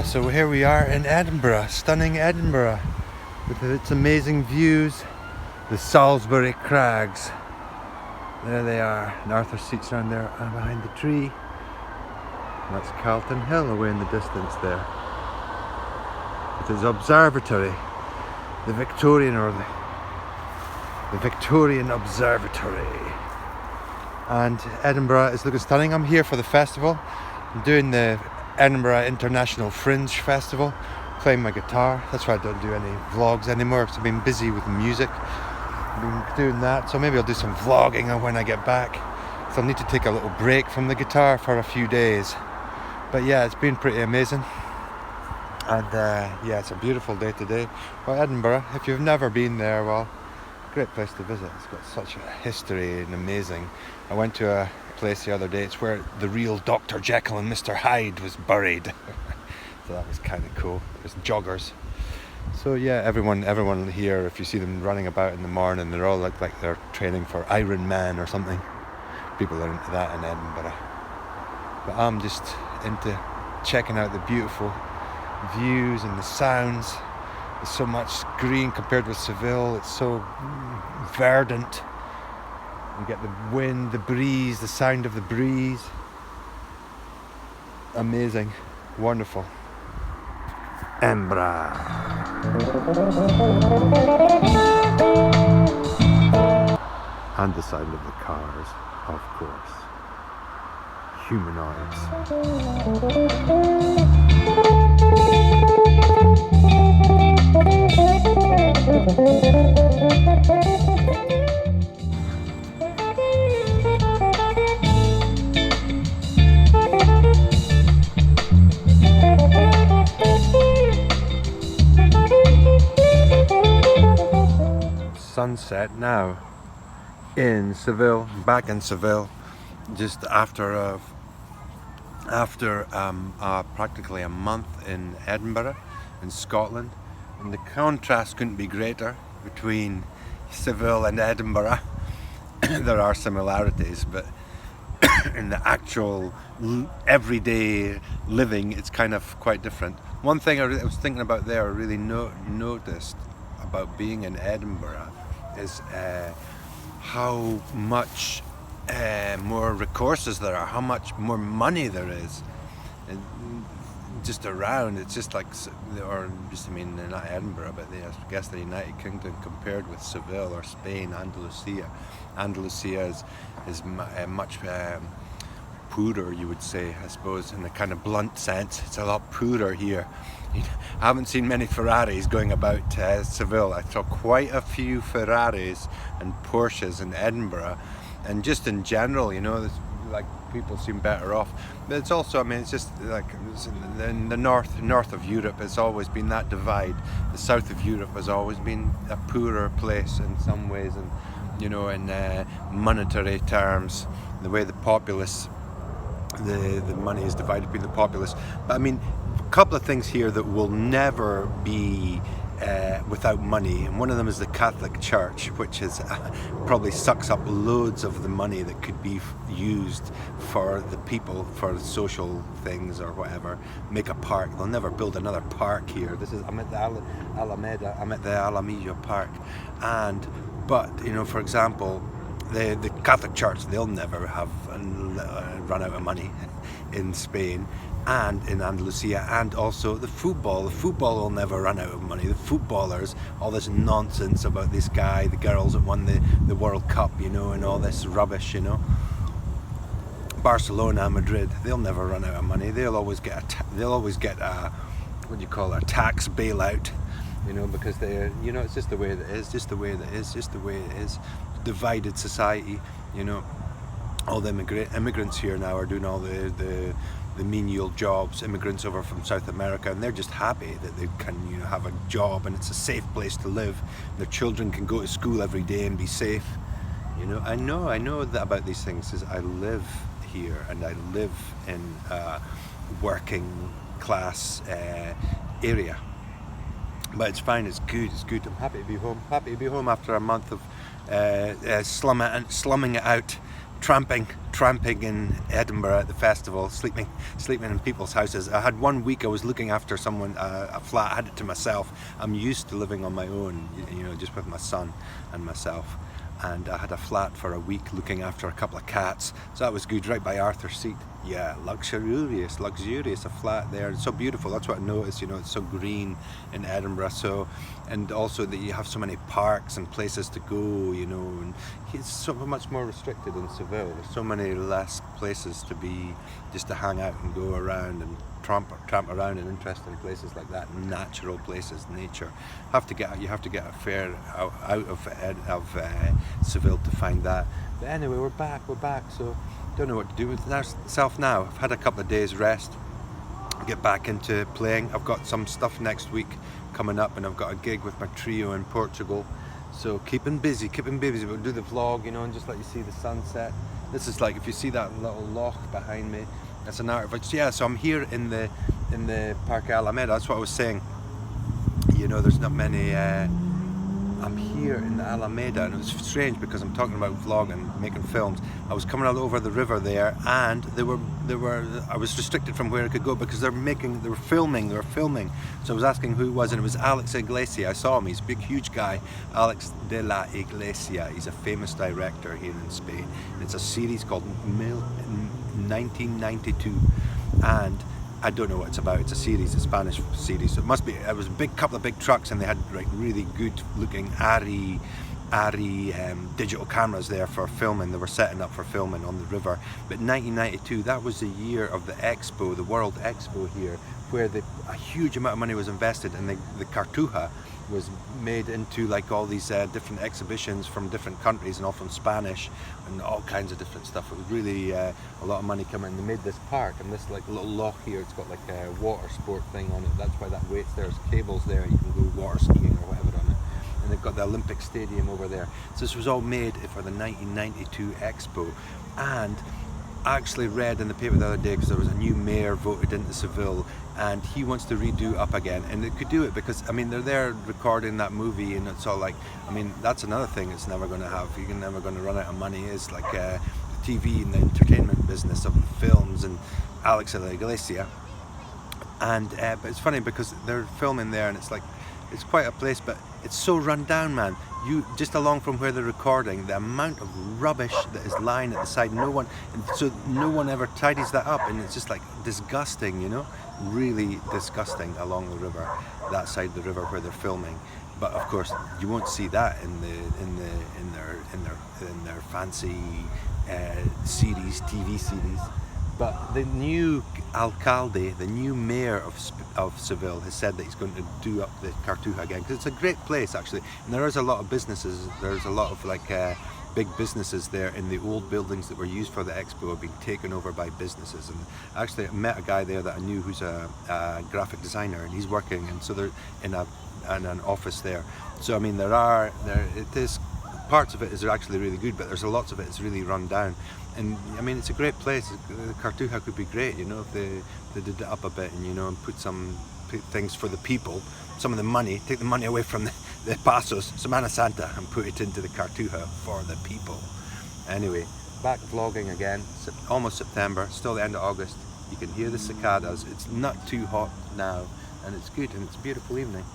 So here we are in Edinburgh, stunning Edinburgh, with its amazing views, the Salisbury Crags. There they are, and Arthur's Seat's around there and behind the tree. And that's Calton Hill away in the distance there. With its observatory, the Victorian Observatory. And Edinburgh is looking stunning. I'm here for the festival. I'm doing the Edinburgh International Fringe Festival, playing my guitar. That's why I don't do any vlogs anymore, because I've been busy with music. I've been doing that, so maybe I'll do some vlogging when I get back. So I'll need to take a little break from the guitar for a few days. But yeah, it's been pretty amazing. And yeah, it's a beautiful day today. Well, Edinburgh, if you've never been there, well, great place to visit. It's got such a history and amazing. I went to a place the other day. It's where the real Dr. Jekyll and Mr. Hyde was buried. So that was kind of cool. There's joggers. So yeah, everyone here, if you see them running about in the morning, they're all like they're training for Iron Man or something. People are into that in Edinburgh. But I'm just into checking out the beautiful views and the sounds. There's so much green compared with Seville. It's so verdant. You get the wind, the breeze, the sound of the breeze. Amazing, wonderful. Edinburgh. And the sound of the cars, of course. Humanoids. Sunset now in Seville, back in Seville, just after practically a month in Edinburgh, in Scotland. And the contrast couldn't be greater between Seville and Edinburgh. There are similarities, but in the actual everyday living, it's kind of quite different. One thing I was thinking about there, I really noticed about being in Edinburgh, is how much more recourses there are, how much more money there is, and just around. It's just like, or just, I mean, not Edinburgh, but I guess the United Kingdom compared with Seville or Spain, Andalusia. Andalusia is much poorer, you would say, I suppose, in a kind of blunt sense. It's a lot poorer here. I haven't seen many Ferraris going about Seville. I saw quite a few Ferraris and Porsches in Edinburgh, and just in general, you know, like people seem better off. But it's also, I mean, it's just like in the north of Europe, it's always been that divide. The south of Europe has always been a poorer place in some ways, and you know, in monetary terms, the way the populace, the money is divided between the populace. But I mean, a couple of things here that will never be without money, and one of them is the Catholic Church, which is probably sucks up loads of the money that could be used for the people, for social things or whatever. Make a park. They'll never build another park here. I'm at the Alameda. I'm at the Alamillo Park, but you know, for example, the Catholic Church, they'll never have run out of money in Spain and in Andalusia. And also the football will never run out of money. The footballers, all this nonsense about this guy, the girls that won the World Cup, you know, and all this rubbish, you know. Barcelona, Madrid, they'll never run out of money. They'll always get a what do you call it, a tax bailout, you know, because they're, you know, it's just the way that it is, just the way that it is, just the way it is. Divided society, you know. All the immigrants here now are doing all the menial jobs, immigrants over from South America, and they're just happy that they can, you know, have a job and it's a safe place to live. Their children can go to school every day and be safe. You know, I know that about these things, is I live here and I live in a working class area. But it's fine, it's good. I'm happy to be home. Happy to be home after a month of slumming it out tramping in Edinburgh at the festival, sleeping in people's houses. I had 1 week I was looking after someone, a flat. I had it to myself. I'm used to living on my own, you know, just with my son and myself. And I had a flat for a week looking after a couple of cats, so that was good, right by Arthur's Seat. Yeah, luxurious, a flat there. It's so beautiful. That's what I noticed, you know, it's so green in Edinburgh. So, and also that you have so many parks and places to go, you know, and it's so much more restricted in Seville. There's so many less places to be, just to hang out and go around and tramp around in interesting places like that, natural places, nature. You have to get a fare out of Seville to find that. But anyway, we're back. So don't know what to do with myself now. I've had a couple of days rest. I'll get back into playing. I've got some stuff next week coming up, and I've got a gig with my trio in Portugal. So keeping busy. We'll do the vlog, you know, and just let you see the sunset. This is like, if you see that little loch behind me, that's an artifact. Yeah, so I'm here in the Parque Alameda. That's what I was saying. You know, there's not many. I'm here in the Alameda, and it was strange because I'm talking about vlogging, making films. I was coming all over the river there, and I was restricted from where I could go because they were filming. So I was asking who it was, and it was Alex Iglesia. I saw him. He's a big, huge guy, Alex de la Iglesia. He's a famous director here in Spain. It's a series called 1992, and I don't know what it's about. It's a series, a Spanish series. So it must be. It was a couple of big trucks, and they had like really good-looking ARRI digital cameras there for filming. They were setting up for filming on the river. But 1992, that was the year of the Expo, the World Expo here, where a huge amount of money was invested, and the Cartuja was made into like all these different exhibitions from different countries, and all from Spanish and all kinds of different stuff. It was really a lot of money coming. They made this park, and this like little loch here, it's got like a water sport thing on it. That's why that wait's there. There's cables there, you can go water skiing or whatever on it. And they've got the Olympic Stadium over there. So this was all made for the 1992 Expo. And I actually read in the paper the other day, because there was a new mayor voted into Seville, and he wants to redo up again, and they could do it because, I mean, they're there recording that movie, and it's all like, I mean, that's another thing it's never going to have. You're never going to run out of money. Is like the TV and the entertainment business of the films and Alex de la Iglesia. And but it's funny because they're filming there, and it's like, it's quite a place, but it's so run down, man. You just along from where they're recording, the amount of rubbish that is lying at the side, no one ever tidies that up, and it's just like disgusting, you know, really disgusting along the river, that side of the river where they're filming. But of course, you won't see that in their fancy series, TV series. But the new alcalde, the new mayor of Seville, has said that he's going to do up the Cartuja again, because it's a great place actually, and there is a lot of businesses. There's a lot of like big businesses there in the old buildings that were used for the expo have been taken over by businesses. And actually I met a guy there that I knew who's a graphic designer, and he's working, and so they're in an office there. So I mean, it is, parts of it is actually really good, but there's a lots of it that's really run down. And I mean, it's a great place. The Cartuja could be great, you know, if they did it up a bit, and you know, and put things for the people, some of the money, take the money away from the Pasos, Semana Santa, and put it into the Cartuja for the people. Anyway, back vlogging again. Almost September, still the end of August. You can hear the cicadas. It's not too hot now, and it's good, and it's a beautiful evening.